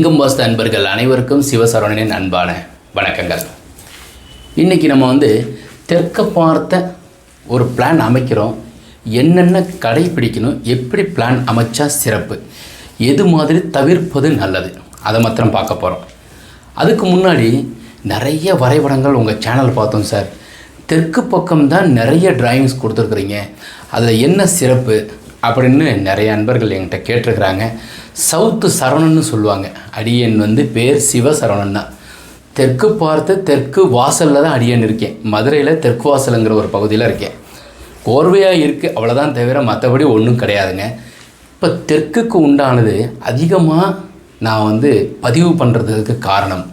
லிங்கம் வாஸ்து அன்பர்கள் அனைவருக்கும் சிவசரவணனின் அன்பான வணக்கங்கள். இன்றைக்கி நம்ம தெற்க பார்த்த ஒரு பிளான் அமைக்கிறோம். என்னென்ன கடைப்பிடிக்கணும், எப்படி பிளான் அமைச்சா சிறப்பு, எது மாதிரி தவிர்ப்பது நல்லது, அதை மாத்திரம் பார்க்க போகிறோம். அதுக்கு முன்னாடி நிறைய வரைபடங்கள் உங்கள் சேனல் பார்த்தோம் சார். தெற்கு பக்கம்தான் நிறைய டிராயிங்ஸ் கொடுத்துருக்குறீங்க, அதில் என்ன சிறப்பு அப்படின்னு நிறைய அன்பர்கள் என்கிட்ட கேட்டிருக்கிறாங்க. சவுத்து சரவணன்னு சொல்லுவாங்க. அடியன் பேர் சிவசரவணன் தான். தெற்கு பார்த்து தெற்கு வாசலில் தான் அடியன் இருக்கேன். மதுரையில் தெற்கு வாசலுங்கிற ஒரு பகுதியில் இருக்கேன். கோர்வையாக இருக்குது அவ்வளோதான், தவிர மற்றபடி ஒன்றும் கிடையாதுங்க. இப்போ தெற்குக்கு உண்டானது அதிகமாக நான் பதிவு பண்ணுறதுக்கு காரணம்,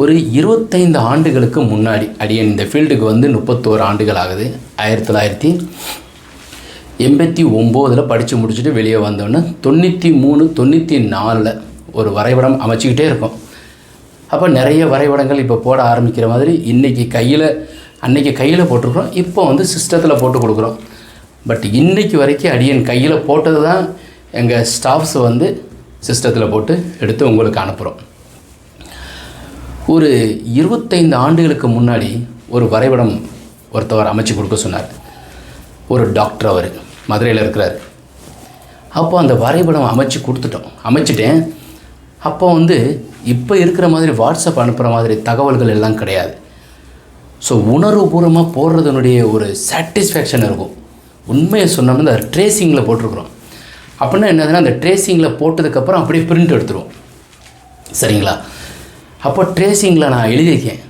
ஒரு 25 ஆண்டுகளுக்கு முன்னாடி அடியன் இந்த ஃபீல்டுக்கு 31 ஆண்டுகள் ஆகுது. 1989 படித்து முடிச்சுட்டு வெளியே வந்தோன்னே 93, 94 ஒரு வரைபடம் அமைச்சிக்கிட்டே இருக்கும். அப்போ நிறைய வரைபடங்கள் இப்போ போட ஆரம்பிக்கிற மாதிரி அன்றைக்கி கையில் போட்டிருக்கிறோம். இப்போ சிஸ்டத்தில் போட்டு கொடுக்குறோம். பட் இன்றைக்கி வரைக்கும் அடியன் கையில் போட்டது தான் எங்கள் ஸ்டாஃப்ஸ் சிஸ்டத்தில் போட்டு எடுத்து உங்களுக்கு அனுப்புகிறோம். ஒரு 25 ஆண்டுகளுக்கு முன்னாடி ஒரு வரைபடம் ஒருத்தவர் அமைச்சு கொடுக்க சொன்னார். ஒரு டாக்டர், அவர் மதுரையில் இருக்கிறார். அப்போ அந்த வரைபடம் அமைச்சிட்டேன். அப்போ இப்போ இருக்கிற மாதிரி வாட்ஸ்அப் அனுப்புகிற மாதிரி தகவல்கள் எல்லாம் கிடையாது. ஸோ உணர்வுபூர்வமாக போடுறதுனுடைய ஒரு சாட்டிஸ்ஃபேக்ஷன் இருக்கும். உண்மையை சொன்னோம்னா அந்த ட்ரேசிங்கில் போட்டிருக்குறோம். அப்படின்னா என்னதுன்னா, அந்த ட்ரேசிங்கில் போட்டதுக்கப்புறம் அப்படியே பிரிண்ட் எடுத்துருவோம். சரிங்களா? அப்போ ட்ரேசிங்கில் நான் எழுதியிருக்கேன்,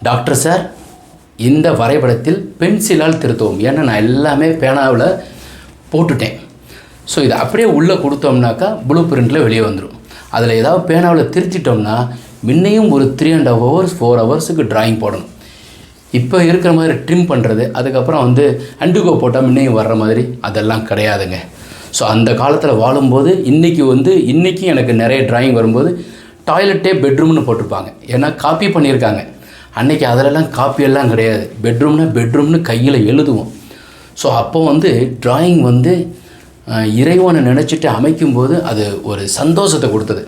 டாக்டர் சார் இந்த வரைபடத்தில் பென்சிலால் திருத்தவும். ஏன்னா நான் எல்லாமே பேனாவில் போட்டுட்டேன். ஸோ இதை அப்படியே உள்ளே கொடுத்தோம்னாக்கா ப்ளூ பிரிண்டில் வெளியே வந்துடும். அதில் ஏதாவது பேனாவில் திருத்திட்டோம்னா முன்னையும் ஒரு 3.5 hours 4 ஹவர்ஸுக்கு ட்ராயிங் போடணும். இப்போ இருக்கிற மாதிரி ட்ரிம் பண்ணுறது, அதுக்கப்புறம் அண்டுகோ போட்டால் முன்னையும் வர்ற மாதிரி அதெல்லாம் கிடையாதுங்க. ஸோ அந்த காலத்தில் வாழும்போது இன்றைக்கி எனக்கு நிறைய ட்ராயிங் வரும்போது டாய்லெட்டே பெட்ரூம்னு போட்டிருப்பாங்க. ஏன்னா காப்பி பண்ணியிருக்காங்க. அன்றைக்கி அதிலெல்லாம் காப்பியெல்லாம் கிடையாது. பெட்ரூம்னு கையில் எழுதுவோம். ஸோ அப்போ ட்ராயிங் இறைவனை நினச்சிட்டு அமைக்கும்போது அது ஒரு சந்தோஷத்தை கொடுத்தது.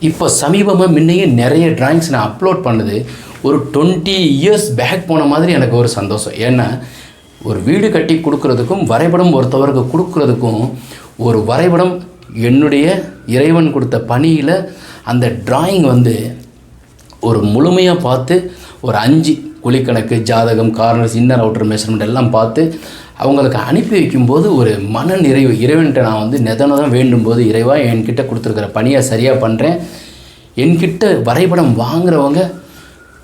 இப்போ சமீபமாக முன்னையும் நிறைய ட்ராயிங்ஸ் நான் அப்லோட் பண்ணது ஒரு 20 years பேக் போன மாதிரி எனக்கு ஒரு சந்தோஷம். ஏன்னா ஒரு வீடு கட்டி கொடுக்குறதுக்கும் வரைபடம் ஒருத்தவருக்கு கொடுக்குறதுக்கும், ஒரு வரைபடம் என்னுடைய இறைவன் கொடுத்த பணியில் அந்த ட்ராயிங் ஒரு முழுமையாக பார்த்து ஒரு 5 குழிக்கணக்கு, ஜாதகம், கார்னர்ஸ், இன்னர் அவுட்டர் மெஷர்மெண்ட் எல்லாம் பார்த்து அவங்களுக்கு அனுப்பி வைக்கும்போது ஒரு மன நிறைவு. இறைவன்கிட்ட நான் நெதனதான் வேண்டும்போது, இறைவா என்கிட்ட கொடுத்துருக்கிற பணியை சரியாக பண்ணுறேன், என்கிட்ட வரைபடம் வாங்குகிறவங்க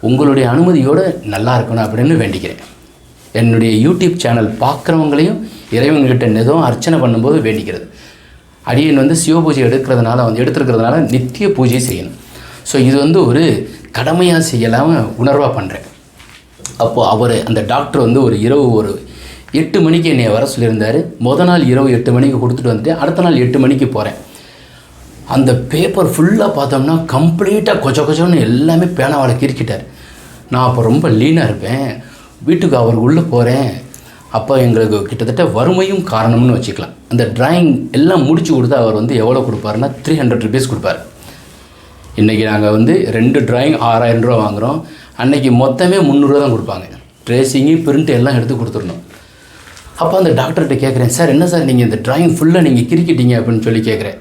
உங்களுடைய அனுமதியோடு நல்லா இருக்கணும் அப்படின்னு வேண்டிக்கிறேன். என்னுடைய யூடியூப் சேனல் பார்க்குறவங்களையும் இறைவன்கிட்ட நெதம் அர்ச்சனை பண்ணும்போது வேண்டிக்கிறது. அடியன் சிவபூஜை எடுத்துருக்கிறதுனால நித்திய பூஜை செய்யணும். ஸோ இது ஒரு கடமையாக செய்யலாமல் உணர்வாக பண்ணுறேன். அப்போது அந்த டாக்டர் ஒரு இரவு ஒரு 8 மணிக்கு என்னை வர சொல்லியிருந்தார். நாள் இரவு 8 மணிக்கு கொடுத்துட்டு வந்துட்டேன். அடுத்த நாள் 8 மணிக்கு போகிறேன். அந்த பேப்பர் ஃபுல்லாக பார்த்தோம்னா கம்ப்ளீட்டாக கொச்சன்னு எல்லாமே பேனாவால் கிறுக்கிட்டார். நான் அப்போ ரொம்ப லீனாக இருப்பேன். வீட்டுக்கு அவர் உள்ளே போகிறேன். அப்போ எங்களுக்கு கிட்டத்தட்ட வறுமையும் காரணம்னு வச்சுக்கலாம். அந்த ட்ராயிங் எல்லாம் முடிச்சு கொடுத்தா அவர் எவ்வளோ கொடுப்பாருன்னா 300 rupees கொடுப்பார். இன்றைக்கி நாங்கள் 2 ட்ராயிங் 6000 ரூபா வாங்குகிறோம். அன்றைக்கி மொத்தமே 300 ரூபா தான் கொடுப்பாங்க. ட்ரேசிங்கு பிரிண்ட் எல்லாம் எடுத்து கொடுத்துடணும். அப்போ அந்த டாக்டர்கிட்ட கேட்குறேன், சார் என்ன சார் நீங்கள் இந்த ட்ராயிங் ஃபுல்லாக நீங்கள் கிறுக்கிட்டீங்க அப்படின்னு சொல்லி கேட்குறேன்.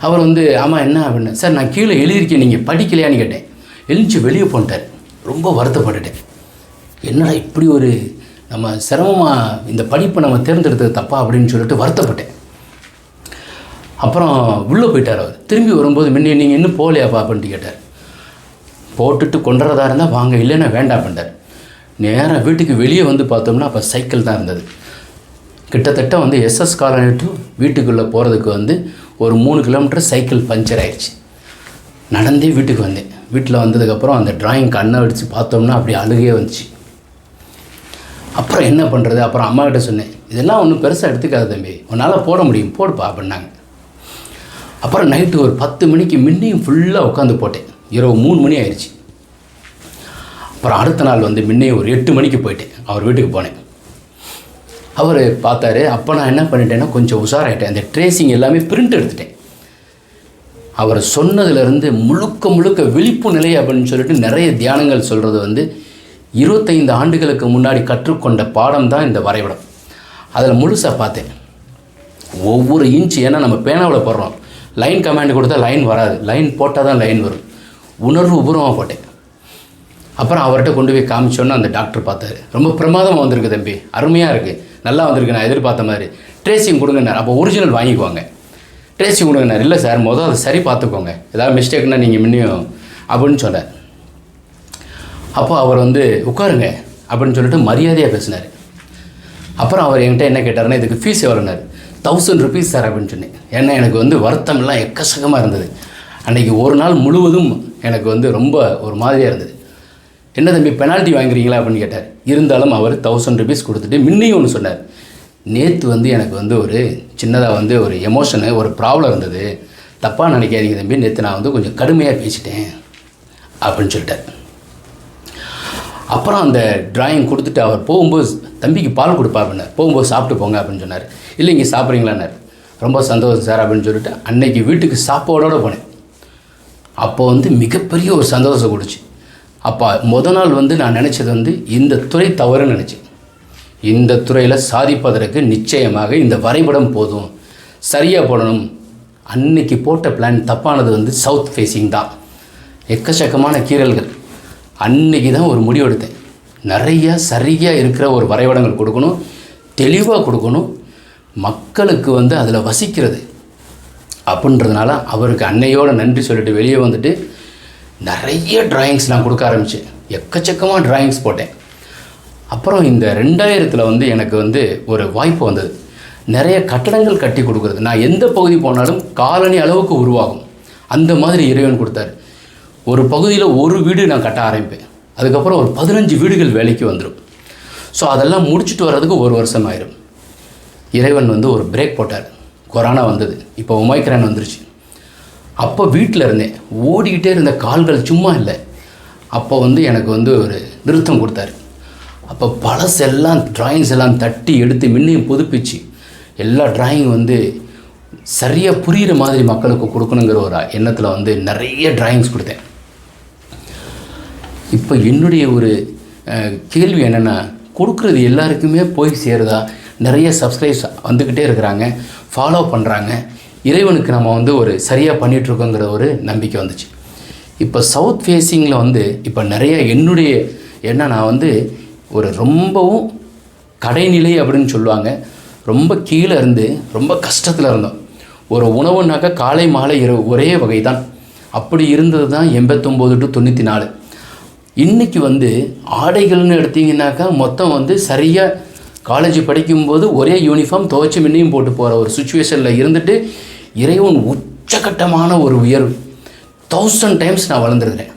அவர் ஆமாம் என்ன அப்படின்னு, சார் நான் கீழே எழுதியிருக்கேன் நீங்கள் படிக்கலையான்னு கேட்டேன். எழுந்துச்சு வெளியே போன்ட்டார். ரொம்ப வருத்தப்பட்டுட்டேன். என்னடா இப்படி ஒரு நம்ம சிரமமாக இந்த படிப்பை நம்ம தேர்ந்தெடுத்தது தப்பா அப்படின்னு சொல்லிட்டு வருத்தப்பட்டேன். அப்புறம் உள்ளே போயிட்டார். அவர் திரும்பி வரும்போது நீங்கள் இன்னும் போகலையாப்பா அப்படின்ட்டு கேட்டார். போட்டுட்டு கொண்டுறதா இருந்தால் வாங்க, இல்லைன்னா வேண்டாம் பண்ணிட்டார். நேராக வீட்டுக்கு வெளியே பார்த்தோம்னா அப்போ சைக்கிள் தான் இருந்தது. கிட்டத்தட்ட எஸ்எஸ் காலனி டு வீட்டுக்குள்ளே போகிறதுக்கு ஒரு 3 கிலோமீட்டர் சைக்கிள் பஞ்சர் ஆயிடுச்சு. நடந்தே வீட்டுக்கு வந்தேன். வீட்டில் வந்ததுக்கப்புறம் அந்த ட்ராயிங் கண்ணை அடித்து பார்த்தோம்னா அப்படி அழுகே வந்துச்சு. அப்புறம் என்ன பண்ணுறது, அப்புறம் அம்மாக்கிட்ட சொன்னேன், இதெல்லாம் ஒன்றும் பெருசாக எடுத்துக்காது தம்பி, உன்னால் போட முடியும் போடுப்பா அப்படின்னாங்க. அப்புறம் நைட்டு ஒரு 10 மணிக்கு முன்னையும் ஃபுல்லாக உட்காந்து போட்டேன். இரவு 3 மணி ஆயிடுச்சு. அப்புறம் அடுத்த நாள் முன்னையும் ஒரு 8 மணிக்கு போயிட்டேன். அவர் வீட்டுக்கு போனேன். அவர் பார்த்தாரு. அப்போ நான் என்ன பண்ணிட்டேன்னா கொஞ்சம் உஷாராயிட்டேன். அந்த ட்ரேசிங் எல்லாமே பிரிண்ட் எடுத்துட்டேன். அவர் சொன்னதுலேருந்து முழுக்க முழுக்க விழிப்பு நிலை அப்படின்னு சொல்லிட்டு நிறைய தியானங்கள் சொல்கிறது வந்து 25 ஆண்டுகளுக்கு முன்னாடி கற்றுக்கொண்ட பாடம் தான் இந்த வரைபடம். அதில் முழுசாக பார்த்தேன். ஒவ்வொரு இன்ச்சு, ஏன்னா நம்ம பேனாவில் போடுறோம், லைன் கமாண்ட் கொடுத்தா லைன் வராது, லைன் போட்டால் தான் லைன் வரும். உணர்வு உபூர்வமாக போட்டேன். அப்புறம் அவர்கிட்ட கொண்டு போய் காமிச்சோன்னா அந்த டாக்டர் பார்த்தாரு. ரொம்ப பிரமாதமாக வந்திருக்கு தம்பி, அருமையாக இருக்குது, நல்லா வந்திருக்கு, நான் எதிர்பார்த்த மாதிரி. ட்ரேசிங் கொடுங்கன்னார். அப்போ ஒரிஜினல் வாங்கிக்குவாங்க, ட்ரேசிங் கொடுங்கன்னார். இல்லை சார், முதல் அதை சரி பார்த்துக்கோங்க, ஏதாவது மிஸ்டேக்னா நீங்கள் முன்னையும் அப்படின்னு சொன்னார். அப்போ அவர் வந்து உட்காருங்க அப்படின்னு சொல்லிட்டு மரியாதையாக பேசினார். அப்புறம் அவர் என்கிட்ட என்ன கேட்டாருன்னா, இதுக்கு ஃபீஸ் எவ்வளோனார். 1000 rupees சார் அப்படின்னு சொன்னேன். ஏன்னா எனக்கு வந்து வருத்தம்லாம் எக்கச்சக்கமாக இருந்தது. அன்றைக்கி ஒரு நாள் முழுவதும் எனக்கு வந்து ரொம்ப ஒரு மாதிரியாக இருந்தது. என்ன தம்பி பெனால்ட்டி வாங்குறீங்களா அப்படின்னு கேட்டார். இருந்தாலும் அவர் 1000 rupees கொடுத்துட்டு முன்னையும் ஒன்று சொன்னார். நேற்று வந்து எனக்கு வந்து ஒரு சின்னதாக வந்து ஒரு எமோஷனு, ஒரு ப்ராப்ளம் இருந்தது, தப்பாக நினைக்காதீங்க தம்பி, நேற்று நான் வந்து கொஞ்சம் கடுமையாக பேசிட்டேன் அப்படின்னு சொல்லிட்டார். அப்புறம் அந்த டிராயிங் கொடுத்துட்டு அவர் போகும்போது, தம்பிக்கு பால் கொடுப்பா அப்படின்னார். போகும்போது சாப்பிட்டு போங்க அப்படின்னு சொன்னார். இல்லை இங்கே சாப்பிட்றீங்களான்னார். ரொம்ப சந்தோஷம் சார் அப்படின்னு சொல்லிட்டு அன்னைக்கு வீட்டுக்கு சாப்பாடோடு போனேன். அப்போ வந்து மிகப்பெரிய ஒரு சந்தோஷம் கொடுச்சு. அப்போ முதல் நாள் வந்து நான் நினச்சது வந்து இந்த துறை தவறுன்னு நினச்சேன். இந்த துறையில் சாதிப்பதற்கு நிச்சயமாக இந்த வரைபடம் போதும், சரியாக போடணும். அன்னைக்கு போட்ட பிளான் தப்பானது வந்து சவுத் ஃபேஸிங் தான். எக்கச்சக்கமான கீறல்கள். அன்றைக்கி தான் ஒரு முடிவு எடுத்தேன். நிறையா சரியாக இருக்கிற ஒரு வரைபடங்கள் கொடுக்கணும், தெளிவாக கொடுக்கணும், மக்களுக்கு வந்து அதில் வசிக்கிறது அப்படின்றதுனால அவருக்கு அன்னையோட நன்றி சொல்லிட்டு வெளியே வந்துட்டு நிறைய டிராயிங்ஸ் நான் கொடுக்க ஆரம்பித்தேன். எக்கச்சக்கமாக டிராயிங்ஸ் போட்டேன். அப்புறம் இந்த 2000 வந்து எனக்கு வந்து ஒரு வாய்ப்பு வந்தது. நிறைய கட்டடங்கள் கட்டி கொடுக்குறது. நான் எந்த பகுதி போனாலும் காலனி அளவுக்கு உருவாகும், அந்த மாதிரி இறைவன் கொடுத்தாரு. ஒரு பகுதியில் ஒரு வீடு நான் கட்ட ஆரம்பிப்பேன். அதுக்கப்புறம் ஒரு 15 வீடுகள் வேலைக்கு வந்துடும். ஸோ அதெல்லாம் முடிச்சுட்டு வர்றதுக்கு 1 வருஷம் ஆயிடும். இறைவன் வந்து ஒரு பிரேக் போட்டார். கொரோனா வந்தது, இப்போ ஒமைக்ரான் வந்துருச்சு. அப்போ வீட்டில் இருந்தேன், ஓடிக்கிட்டே இருந்த கால்கள் சும்மா இல்லை. அப்போ வந்து எனக்கு வந்து ஒரு நிறுத்தம் கொடுத்தாரு. அப்போ பழசெல்லாம் டிராயிங்ஸ் எல்லாம் தட்டி எடுத்து முன்னையும் புதுப்பிச்சு எல்லா டிராயிங் வந்து சரியாக புரிகிற மாதிரி மக்களுக்கு கொடுக்கணுங்கிற ஒரு எண்ணத்தில் வந்து நிறைய டிராயிங்ஸ் கொடுத்தேன். இப்போ என்னுடைய ஒரு கேள்வி என்னென்னா, கொடுக்குறது எல்லாருக்குமே போய் சேருதா? நிறைய சப்ஸ்கிரைப்ஸ் வந்துக்கிட்டே இருக்கிறாங்க, ஃபாலோ பண்ணுறாங்க, இறைவனுக்கு நம்ம வந்து ஒரு சரியாக பண்ணிகிட்ருக்கோங்கிற ஒரு நம்பிக்கை வந்துச்சு. இப்போ சவுத் ஃபேஸிங்கில் வந்து இப்போ நிறைய என்னுடைய நான் வந்து ஒரு ரொம்பவும் கடைநிலை அப்படின்னு சொல்லுவாங்க, ரொம்ப கீழே இருந்து ரொம்ப கஷ்டத்தில் இருந்தோம். ஒரு உணவுனாக்கா காலை மாலை இரவு ஒரே வகை தான். அப்படி இருந்தது தான் 89 to 94. இன்றைக்கி வந்து ஆடைகள்னு எடுத்திங்கனாக்கா மொத்தம் வந்து சரியாக காலேஜ் படிக்கும்போது ஒரே யூனிஃபார்ம் துவைச்சி முன்னையும் போட்டு போகிற ஒரு சுச்சுவேஷனில் இருந்துட்டு இறைவன் உச்சகட்டமான ஒரு உயர்வு. 1000 times நான் வளர்ந்துருக்கிறேன்.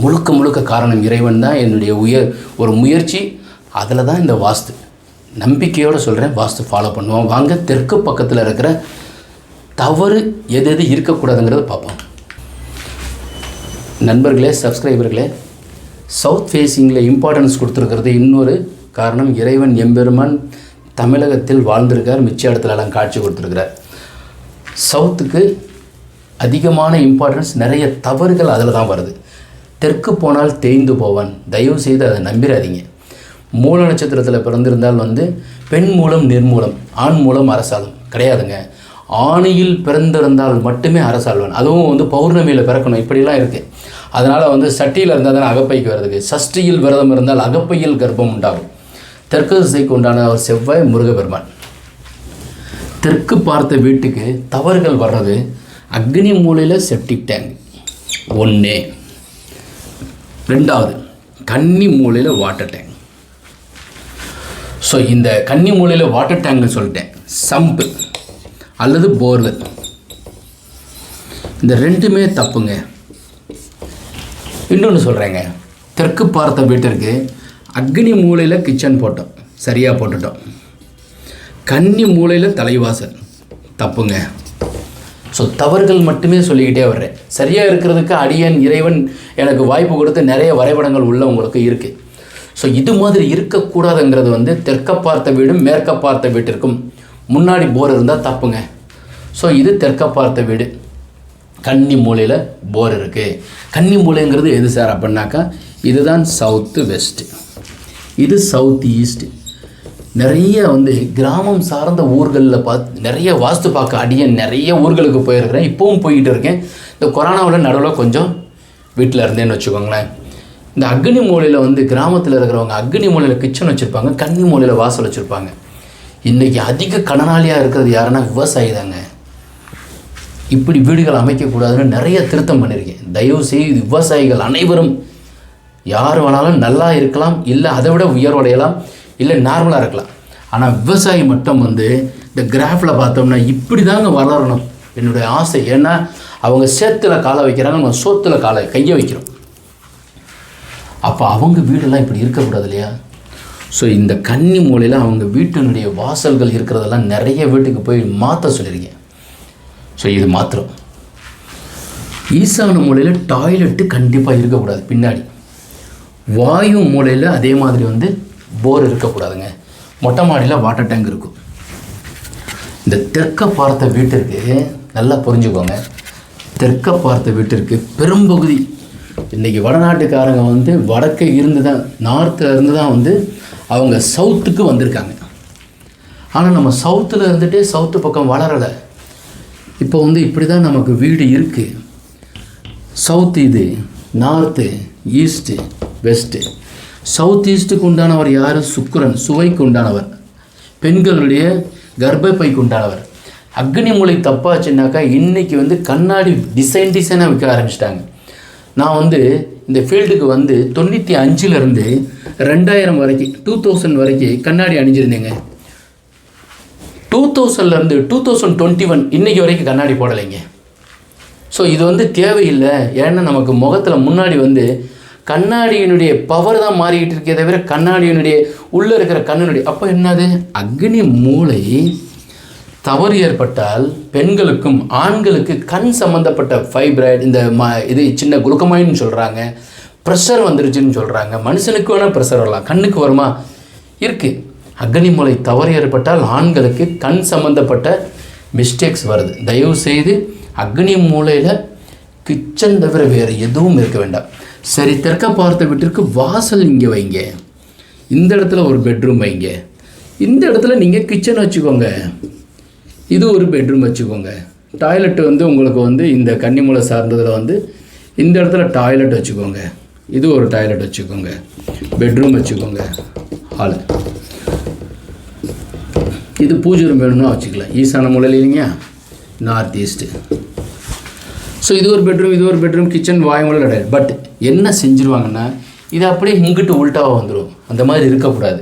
முழுக்க முழுக்க காரணம் இறைவன் தான். என்னுடைய ஒரு முயற்சி, அதில் தான் இந்த வாஸ்து. நம்பிக்கையோடு சொல்கிறேன், வாஸ்து ஃபாலோ பண்ணுவோம். வாங்க தெற்கு பக்கத்தில் இருக்கிற தவறு எது எது இருக்கக்கூடாதுங்கிறத பார்ப்போம். நண்பர்களே, சப்ஸ்கிரைபர்களே, சவுத் ஃபேஸிங்கில் இம்பார்ட்டன்ஸ் கொடுத்துருக்கிறது இன்னொரு காரணம். இறைவன் எம்பெருமான் தமிழகத்தில் வாழ்ந்திருக்கார், மிச்ச இடத்துலலாம் காட்சி கொடுத்துருக்கிறார். சவுத்துக்கு அதிகமான இம்பார்ட்டன்ஸ், நிறைய தவறுகள் அதில் தான் வருது. தெற்கு போனால் தேய்ந்து போவான், தயவு செய்து அதை நம்பிடாதீங்க. மூல நட்சத்திரத்தில் பிறந்திருந்தால் வந்து பெண் மூலம் நிர்மூலம், ஆண் மூலம் அரசாளும் கிடையாதுங்க. ஆணியில் பிறந்திருந்தால் மட்டுமே அரசாள்வன், அதுவும் வந்து பௌர்ணமியில் பிறக்கணும், இப்படிலாம் இருக்குது. அதனால் வந்து சட்டியில் இருந்தால் தானே அகப்பைக்கு வருதுக்கு. சஷ்டியில் விரதம் இருந்தால் அகப்பையில் கர்ப்பம் உண்டாகும். தெற்கு திசைக்கு உண்டான ஒரு செவ்வாய் முருகப்பெருமான். தெற்கு பார்த்த வீட்டுக்கு தவறுகள் வர்றது, அக்னி மூலையில் செப்டிக் டேங்க் 1, 2வது கன்னி மூலையில் வாட்டர் டேங்க். ஸோ இந்த கன்னி மூலையில் வாட்டர் டேங்க்னு சொல்லிட்டேன், சம்பு அல்லது போர்வெல், இந்த ரெண்டுமே தப்புங்க. இன்னொன்று சொல்கிறேங்க, தெற்கு பார்த்த வீட்டிற்கு அக்னி மூலையில் கிச்சன் போட்டோம், சரியாக போட்டுட்டோம். கன்னி மூலையில் தலைவாசல், தப்புங்க. ஸோ தவறுகள் மட்டுமே சொல்லிக்கிட்டே வர்றேன். சரியாக இருக்கிறதுக்கு அடியன் இறைவன் எனக்கு வாய்ப்பு கொடுத்து நிறைய வரைபடங்கள் உள்ள உங்களுக்கு இருக்குது. ஸோ இது மாதிரி இருக்கக்கூடாதுங்கிறது வந்து தெற்க பார்த்த வீடும் மேற்க பார்த்த வீட்டிற்கும் முன்னாடி போர் இருந்தால் தப்புங்க. ஸோ இது தெற்க பார்த்த வீடு. கன்னி மூலையில் போர் இருக்குது. கன்னி மூலைங்கிறது எது சார் அப்படின்னாக்கா, இதுதான் சவுத்து வெஸ்ட்டு, இது சவுத் ஈஸ்ட்டு. நிறைய கிராமம் சார்ந்த ஊர்களில் நிறைய வாஸ்து பார்க்க நிறைய ஊர்களுக்கு போயிருக்கிறேன், இப்போவும் போய்கிட்டு இருக்கேன். இந்த கொரோனாவில் நடுவில் கொஞ்சம் வீட்டில் இருந்தேன்னு வச்சுக்கோங்களேன். இந்த அக்னி மூலையில் கிராமத்தில் இருக்கிறவங்க அக்னி மூலையில் கிச்சன் வச்சுருப்பாங்க, கன்னி மூலையில் வாசல் வச்சுருப்பாங்க. இன்றைக்கி அதிக கடனாளியாக இருக்கிறது யாருன்னா விவசாயி தாங்க. இப்படி வீடுகள் அமைக்கக்கூடாதுன்னு நிறைய திருத்தம் பண்ணியிருக்கேன். தயவு செய்து விவசாயிகள் அனைவரும் யார் வேணாலும் நல்லா இருக்கலாம், இல்லை அதை விட உயர்வடையலாம், இல்லை நார்மலாக இருக்கலாம். ஆனால் விவசாயி மட்டும் இந்த கிராஃபில் பார்த்தோம்னா இப்படி தாங்க வளரணும் என்னுடைய ஆசை. ஏன்னா அவங்க சேத்துல காலை வைக்கிறாங்க, நம்ம சோத்தில் கையை வைக்கிறோம். அப்போ அவங்க வீடெல்லாம் இப்படி இருக்கக்கூடாது இல்லையா? ஸோ இந்த கன்னி மூலையில் அவங்க வீட்டினுடைய வாசல்கள் இருக்கிறதெல்லாம் நிறைய வீட்டுக்கு போய் மாற்ற சொல்லியிருக்கேன். ஸோ இது மாத்திரம். ஈசான மூலையில் டாய்லெட்டு கண்டிப்பாக இருக்கக்கூடாது. பின்னாடி வாயு மூலையில் அதே மாதிரி போர் இருக்கக்கூடாதுங்க. மொட்டை மாடியில் வாட்டர் டேங்க் இருக்கும். இந்த தெற்க பார்த்த வீட்டிற்கு நல்லா புரிஞ்சுக்கோங்க, தெற்க பார்த்த வீட்டிற்கு பெரும்பகுதி இன்றைக்கி வடநாட்டுக்காரங்க வடக்கே இருந்து தான், நார்த்தில் இருந்து தான் அவங்க சவுத்துக்கு வந்திருக்காங்க. ஆனால் நம்ம சவுத்தில் இருந்துகிட்டே சவுத்து பக்கம் வளரலை. இப்போ இப்படி தான் நமக்கு வீடு இருக்குது. சவுத் இது, நார்த்து, ஈஸ்ட்டு, வெஸ்ட்டு. சவுத் ஈஸ்ட்டுக்கு உண்டானவர் யார்? சுக்கிரன், சுவைக்கு உண்டானவர், பெண்களுடைய கர்ப்பப்பைக்கு உண்டானவர். அக்னி மூலை தப்பாச்சுன்னாக்கா இன்றைக்கி கண்ணாடி டிசைனாக விற்க ஆரம்பிச்சிட்டாங்க. நான் இந்த ஃபீல்டுக்கு 95லேருந்து 2000 வரைக்கும் 2000 வரைக்கும் கண்ணாடி அணிஞ்சிருந்தேங்க. 2000லேருந்து 2021 இன்றைக்கி வரைக்கும் கண்ணாடி போடலைங்க. ஸோ இது தேவையில்லை. ஏன்னா நமக்கு முகத்தில் முன்னாடி கண்ணாடியினுடைய பவர் தான் மாறிக்கிட்டு இருக்கே தவிர கண்ணாடியினுடைய உள்ளே இருக்கிற கண்ணினுடைய அப்போ என்னது, அக்னி மூளை தவறு ஏற்பட்டால் பெண்களுக்கும் ஆண்களுக்கு கண் சம்மந்தப்பட்ட ஃபைப்ராய்டு, இந்த இது சின்ன குளுக்கமாயின்னு சொல்கிறாங்க, ப்ரெஷர் வந்துருச்சுன்னு சொல்கிறாங்க. மனுஷனுக்கு வேணால் ப்ரெஷர் வரலாம், கண்ணுக்கு வருமா? இருக்குது. அக்னி மூளை தவறு ஏற்பட்டால் ஆண்களுக்கு கண் சம்மந்தப்பட்ட மிஸ்டேக்ஸ் வருது. தயவு செய்து அக்னி மூலையில் கிச்சன் தவிர வேறு எதுவும் இருக்க வேண்டாம். சரி, தெற்க பார்த்த வீட்டிற்கு வாசல் இங்கே வைங்க, இந்த இடத்துல ஒரு பெட்ரூம் வைங்க, இந்த இடத்துல நீங்கள் கிச்சன் வச்சுக்கோங்க, இது ஒரு பெட்ரூம் வச்சுக்கோங்க. டாய்லெட்டு உங்களுக்கு இந்த கன்னிமூலை சார்ந்ததில் இந்த இடத்துல டாய்லெட் வச்சுக்கோங்க, இது ஒரு டாய்லெட் வச்சுக்கோங்க, பெட்ரூம் வச்சுக்கோங்க, ஹால். இது பூஜை ரூம் வேணும்னா வச்சுக்கலாம். ஈசான மூலையில் இல்லைங்க, நார்த் ஈஸ்ட்டு. ஸோ இது ஒரு பெட்ரூம், இது ஒரு பெட்ரூம், கிச்சன், வாயுமூலை கிடையாது. பட் என்ன செஞ்சுருவாங்கன்னா இது அப்படியே இங்கிட்டு உள்டாவாக வந்துடும். அந்த மாதிரி இருக்கக்கூடாது.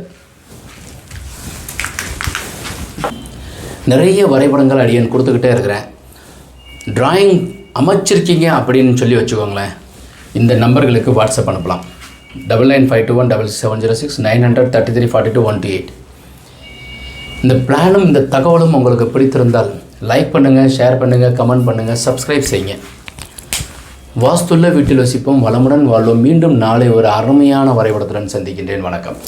நிறைய வரைபடங்கள் அடியன் கொடுத்துக்கிட்டே இருக்கிறேன். ட்ராயிங் அமைச்சிருக்கீங்க அப்படின்னு சொல்லி வச்சுக்கோங்களேன், இந்த நம்பர்களுக்கு வாட்ஸ்அப் அனுப்பலாம். 9952167006 9003342 இந்த பிளானும் இந்த தகவலும் உங்களுக்கு பிடித்திருந்தால் லைக் பண்ணுங்கள், ஷேர் பண்ணுங்கள், கமெண்ட் பண்ணுங்கள், சப்ஸ்கிரைப் செய்யுங்க. வாஸ்துள்ள வீட்டில் வசிப்போம், வளமுடன் வாழ்வோம். மீண்டும் நாளை ஒரு அருமையான வரைபடத்துடன் சந்திக்கின்றேன். வணக்கம்.